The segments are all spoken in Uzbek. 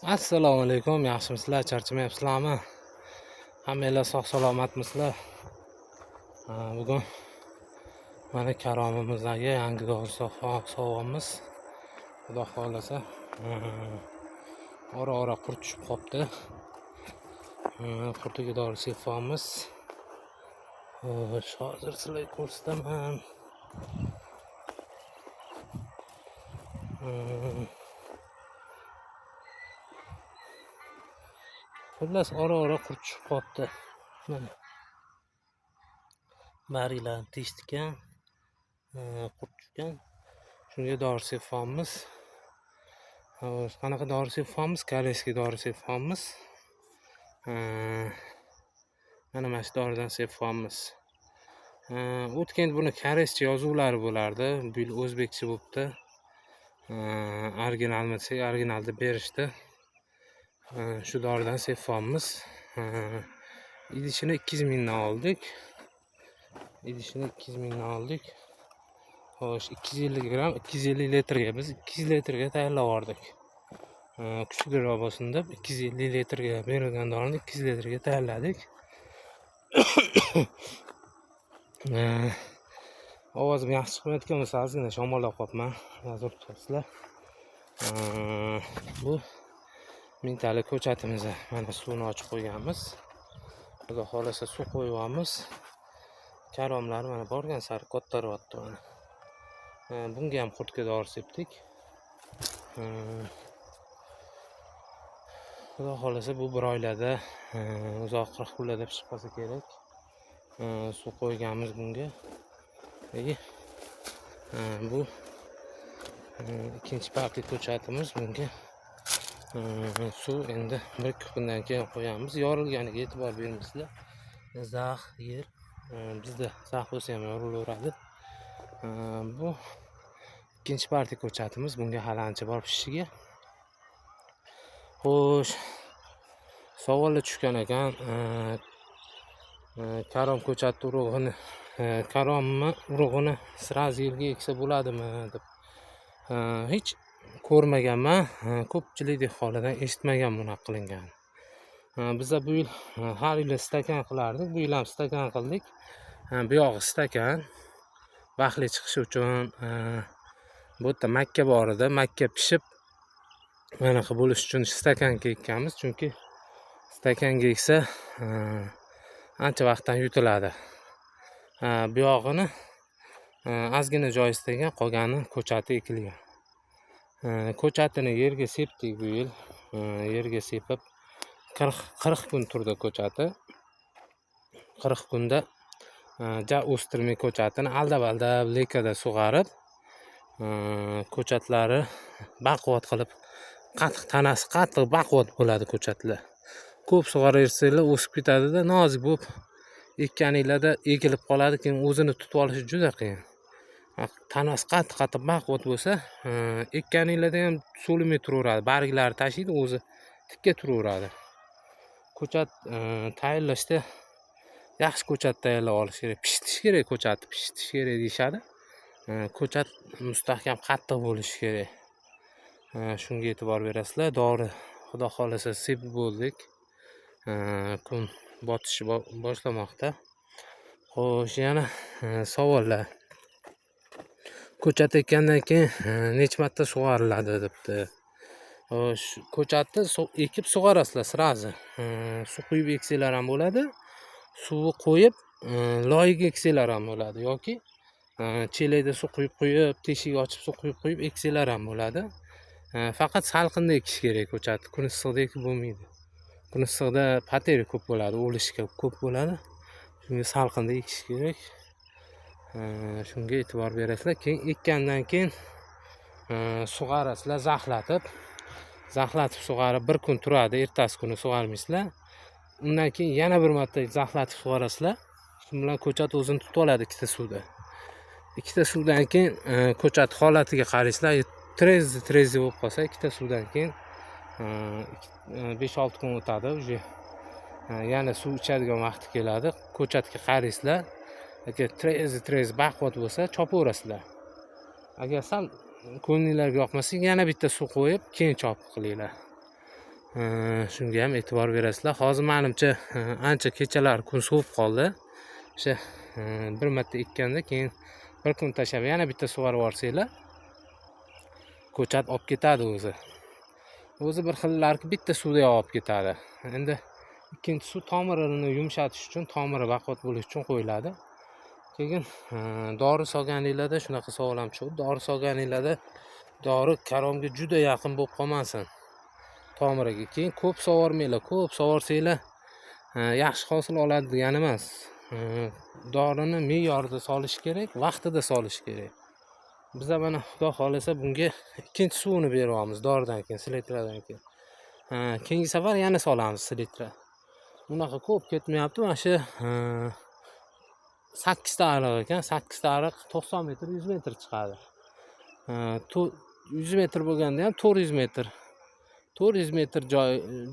Assalomu alaykum, yaxshimisizlar, charchamayapsizlarmi? Hammanglar sog' salomatmisizlar? Bugun mana karomimizdagi yangi sovg'amiz. Xudo xolasa, ora qurt tushib qopti. Qurtiga dori sepamiz. Hozir sizlarga ko'rsataman. Xullas, ora qurt tushib qopti. Mana barilarni teshgan, qurt tushgan. Shunga dori sepamiz. Qanaqa dori sepamiz? Koreyskiy dori sepamiz. Mana shu doridan sepamiz. O'tgan buni koreyscha yozuvlari bo'lardi. Bu yil o'zbekcha bo'libdi. Originalmi desak, originalda berishdi. Shu doridan sepamiz. Idishini 200 mingdan oldik. Xo'sh, 250 gram, 250 litrga biz 200 litrga tayyorlab oldik. Kuchliroq bo'lsin deb 250 litrga berilgan dorini 200 litrga tayyorladik. Ovozim yaxshi chiqmayotgan bo'lsa, ozgina shamollab qolibman. Ma'zur tutasizlar. Bu mingtalik ko'chatimizda mana suvni ochib qo'yganmiz. Xudo xolasa suv qo'yamiz. Karomlar mana borgan sari ko'taryapti mana. Bunga ham qurtga dori sepdik. Xudo xolasa bu bir oylarda uzoq 40 kunlarda pishib qolsa kerak. Suv qo'yganmiz bunga. Bu ikkinchi partiya ko'chatimiz. Bunga suv endi 1-2 kundan keyin qo'yamiz. Yorilganiga e'tibor bermaysizlar. Zax yer bizda zax bo'lsa ham yorilaveradi. Bu ikkinchi partiya ko'chatimiz. Bunga hali ancha bor pishishiga. Xo'sh, savollar tushgan ekan. Karom ko'chat urug'ini, karomni urug'ini sraz yilga eksa bo'ladimi deb. Hech ko'rmaganman. Ko'pchilik dehqonlardan eshitmagan bunaqa qilingan. Biza bu yil har yil stakan qilardik. Bu yil ham stakan qildik. Bu yog'i stakan baxtli chiqishi uchun bu yerda makka bor edi. Makka pishib anaqa bo'lish uchun stakanga ekkanmiz. Chunki stakanga eksa ancha vaqtdan yutiladi. Bu yog'ini ozgina joy istagan, qolgani ko'chati ekilgan. Ko'chatini yerga sepdik bu yil. Yerga sepib 40 kun turdi ko'chati. 40 kunda o'stirmay ko'chatini aldab lekada sug'arib, ko'chatlari baquvvat qilib, tanasi qattiq baquvvat bo'ladi ko'chatlar. Ko'p sug'oraversanglar o'sib ketadi-da, nozik bo'lib ekkaninglarda egilib qoladi, keyin o'zini tutib olishi juda qiyin. Tanasi qattiq baquvvat bo'lsa, ekkaninglarda ham so'limay turaveradi. Barglari tashiydi, o'zi tikka turaveradi. Ko'chat tayyorlashda yaxshi ko'chat tayyorlab olish kerak. Pishitish kerak, ko'chatni pishitish kerak deyshadi. Ko'chat mustahkam qattiq bo'lishi kerak. Shunga e'tibor berasizlar. Dori xudo xolasa sepib bo'ldik. Kun botishi boshlamoqda. Xo'sh, yana savollar. Ko'chat ekkandan keyin necha marta sug'oriladi debdi. Xo'sh, ko'chatni ekib sug'orasizlar sirazi. Suv quyib eksanglar ham bo'ladi. Suvni qo'yib loyiga eksanglar ham bo'ladi yoki chelakda suv quyib qo'yib, teshik ochib suv quyib qo'yib eksanglar ham bo'ladi. Faqat salqinda ekish kerak ko'chatni. Kun issiqda ekib bo'lmaydi. Kun issiqda pateri ko'p bo'ladi, o'lishga ko'p bo'ladi. Shunga salqinda ekish kerak. Shunga e'tibor berasizlar. Keyin ekkandan keyin sug'arasizlar, zaxlatib sug'arib 1 kun turadi, ertasi kuni sug'armaysizlar. Undan keyin yana bir marta zaxlatib sug'arasizlar. Shu bilan ko'chat o'zini tutib oladi ikkita suvda. Ikkita suvdan keyin ko'chat holatiga qaraysizlar. Trezzi bo'lib qolsa, ikkita suvdan keyin 5-6 kun o'tadi, uje yana suv ichadigan vaqti keladi. Ko'chatga qaraysizlar. Agar trezzi baquvvat bo'lsa, chopaverasizlar. Agar sal ko'ngillarga yoqmasa, yana bitta suv qo'yib, keyin chop qilinglar. Shunga ham e'tibor berasizlar. Hozir menimcha ancha kechalar kun sovib qoldi. O'sha bir marta ekkanda keyin bir kun tashlab yana bitta sug'orib yuborsanglar, ko'chat olib ketadi o'zi. O'zi bir xillarki bitta suvda olib ketadi. Endi ikkinchi suv tomirini yumshatish uchun, tomiri baquvvat bo'lish uchun qo'yiladi. Keyin dori solganinglarda shunaqa savolam chiqdi. Dori solganinglarda dori karomga juda yaqin bo'lib qolmasin tomiriga. Keyin ko'p sug'ormanglar. Ko'p sug'orsanglar yaxshi hosil oladi degani emas. Dorini me'yorida solish kerak, vaqtida solish kerak. Biz mana xudo xolasa bunga ikkinchi suvini beryapmiz doridan keyin, seletradan keyin. Keyingi safar yana solamiz seletra. Bunaqa ko'p ketmayapti. Mana shu 8 ta ariq ekan. 8 ta ariq 90 metr, 100 metr chiqadi. 100 metr bo'lganda ham 400 metr. 400 metr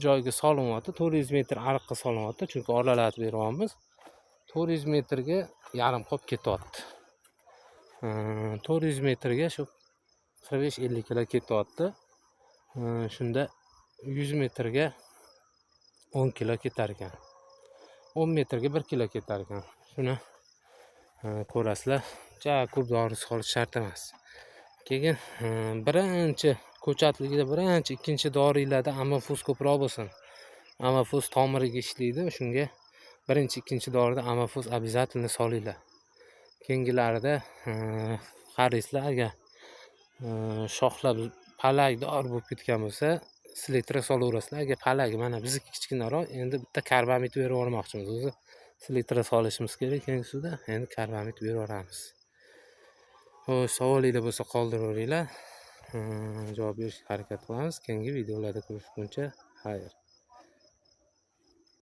joyga solinyapti. 400 metr ariqqa solinyapti. Chunki olalatib beryapmiz. 400 metrga yarim qolib ketyapti. 400 metrga shu 45-50 kilo ketyapti. Shunda 100 metrga 10 kilo ketar ekan. 10 metrga 1 kilo ketar ekan. Shuni ko'rasizlar. Juda ko'p dori solish shart emas. Keyin birinchi ko'chatligida birinchi ikkinchi dorilarda amofuz ko'proq bo'lsin. Amofuz tomiriga ishlaydi. Shunga birinchi ikkinchi dorida amofuz обязательно solinglar. Keyingilarida qarangizlar, agar shoxlar palak dor bo'lib ketgan bo'lsa, selektra solaverasizlar. Agar palagi mana bizniki kichkinaroq, endi bitta karbamid berib yubormoqchimiz. O'zi selektra solishimiz kerak keyingi suvda. Endi karbamid berib yuboramiz. Xo'sh, savolinglar bo'lsa qoldiraveringlar. Javob berishga harakat qilamiz. Keyingi videolarda ko'rishguncha xayr.